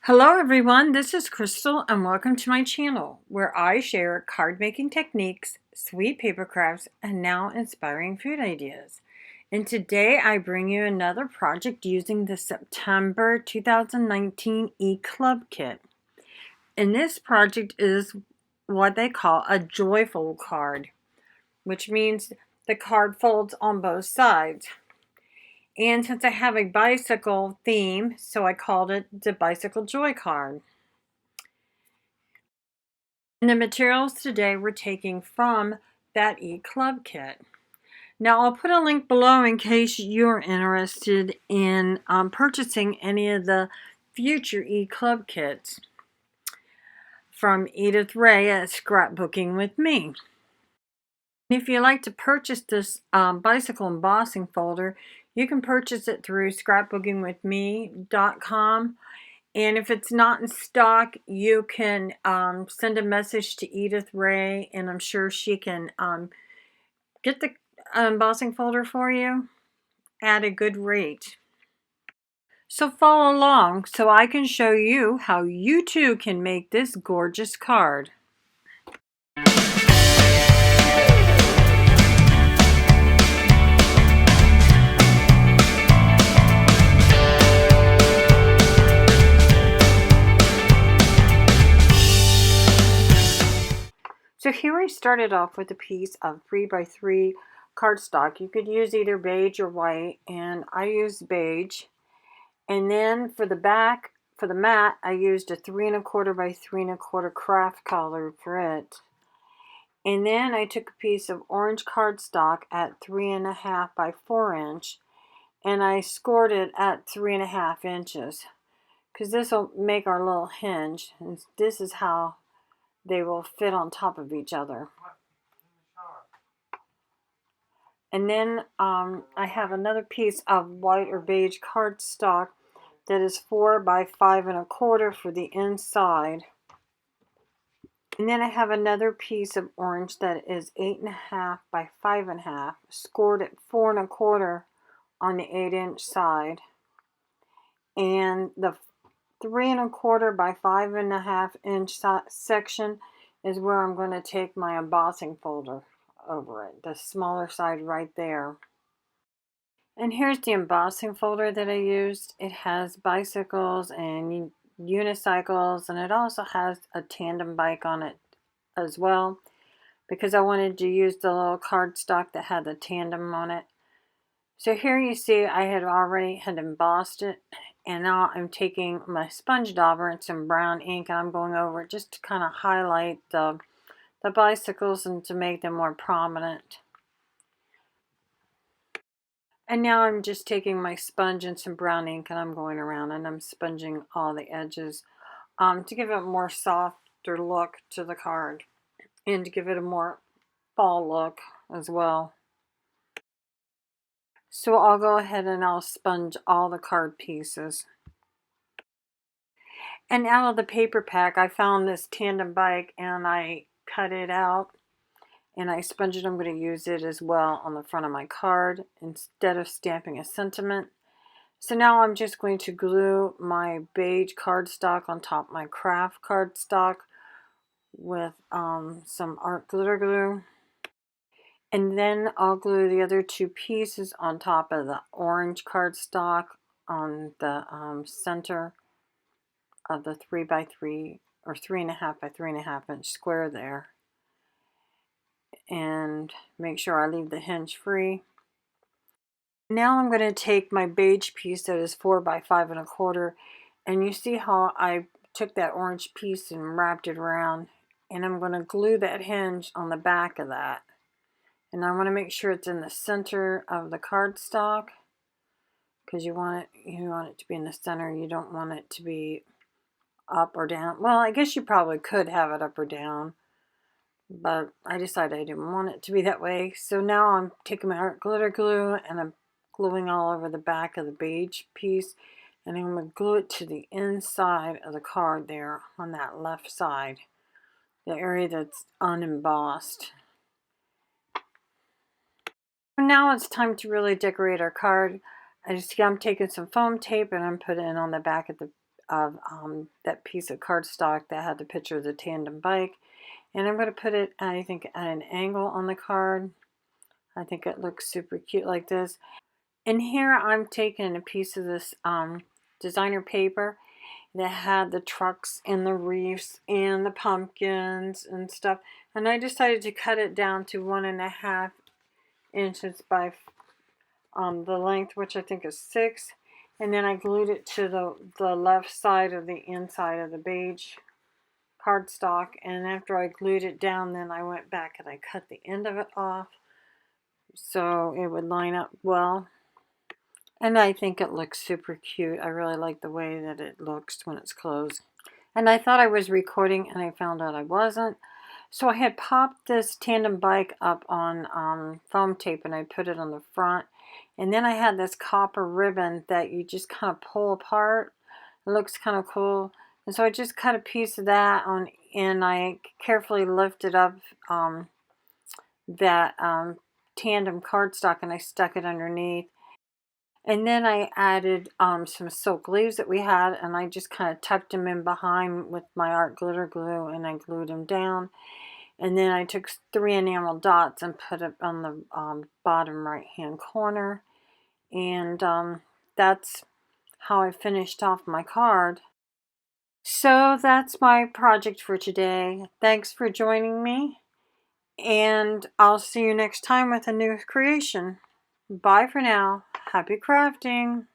Hello everyone, this is Crystal and welcome to my channel where I share card making techniques, sweet paper crafts, and now inspiring food ideas. And today I bring you another project using the September 2019 e-club kit. And this project is what they call a joyful card, which means the card folds on both sides. And since I have a bicycle theme, so I called it the Bicycle Joy card. And the materials today we're taking from that e-club kit. Now I'll put a link below in case you're interested in purchasing any of the future e-club kits from Edith Wray at Scrapbooking with Me. If you'd like to purchase this bicycle embossing folder, you can purchase it through scrapbookingwithme.com. And if it's not in stock, you can send a message to Edith Wray, and I'm sure she can get the embossing folder for you at a good rate. So follow along so I can show you how you too can make this gorgeous card. So here I started off with a piece of 3x3 cardstock. You could use either beige or white, and I used beige. And then for the back, for the mat, I used a 3 1/4 by 3 1/4 kraft color for it. And then I took a piece of orange cardstock at 3 1/2 by 4 inch, and I scored it at 3 1/2 inches, because this will make our little hinge. And this is how they will fit on top of each other. And then I have another piece of white or beige cardstock that is 4 by 5 1/4 for the inside. And then I have another piece of orange that is 8 1/2 by 5 1/2, scored at 4 1/4 on the 8-inch side. And the 3 1/4 by 5 1/2 inch section is where I'm going to take my embossing folder over it, the smaller side right there. And here's the embossing folder that I used. It has bicycles and unicycles, and it also has a tandem bike on it as well, because I wanted to use the little cardstock that had the tandem on it. So here you see I had already embossed it, and now I'm taking my sponge dauber and some brown ink, and I'm going over it just to kind of highlight the bicycles and to make them more prominent. And now I'm just taking my sponge and some brown ink, and I'm going around and I'm sponging all the edges to give it a more softer look to the card and to give it a more fall look as well. So I'll go ahead and I'll sponge all the card pieces. And out of the paper pack, I found this tandem bike and I cut it out and I sponged it. I'm going to use it as well on the front of my card instead of stamping a sentiment. So now I'm just going to glue my beige cardstock on top of my kraft cardstock with some art glitter glue. And then I'll glue the other two pieces on top of the orange cardstock on the center of the 3x3 or 3 1/2 by 3 1/2 inch square there. And make sure I leave the hinge free. Now I'm going to take my beige piece that is 4 by 5 1/4, and you see how I took that orange piece and wrapped it around, and I'm going to glue that hinge on the back of that. And I want to make sure it's in the center of the cardstock, because you want it to be in the center. You don't want it to be up or down. Well, I guess you probably could have it up or down, but I decided I didn't want it to be that way. So now I'm taking my art glitter glue and I'm gluing all over the back of the beige piece, and I'm going to glue it to the inside of the card there on that left side, the area that's unembossed. Now it's time to really decorate our card. I'm taking some foam tape and I'm putting it on the back of the of that piece of cardstock that had the picture of the tandem bike. And I'm going to put it, I think, at an angle on the card. I think it looks super cute like this. And here I'm taking a piece of this designer paper that had the trucks and the reefs and the pumpkins and stuff. And I decided to cut it down to 1.5 inches by the length, which I think is 6. And then I glued it to the left side of the inside of the beige cardstock. And after I glued it down, then I went back and I cut the end of it off so it would line up well. And I think it looks super cute. I really like the way that it looks when it's closed. And I thought I was recording and I found out I wasn't. So I had popped this tandem bike up on foam tape and I put it on the front. And then I had this copper ribbon that you just kind of pull apart. It looks kind of cool. And so I just cut a piece of that on, and I carefully lifted up that tandem cardstock and I stuck it underneath. And then I added some silk leaves that we had, and I just kind of tucked them in behind with my art glitter glue, and I glued them down. And then I took 3 enamel dots and put it on the bottom right hand corner. And that's how I finished off my card. So that's my project for today. Thanks for joining me, and I'll see you next time with a new creation. Bye for now. Happy crafting!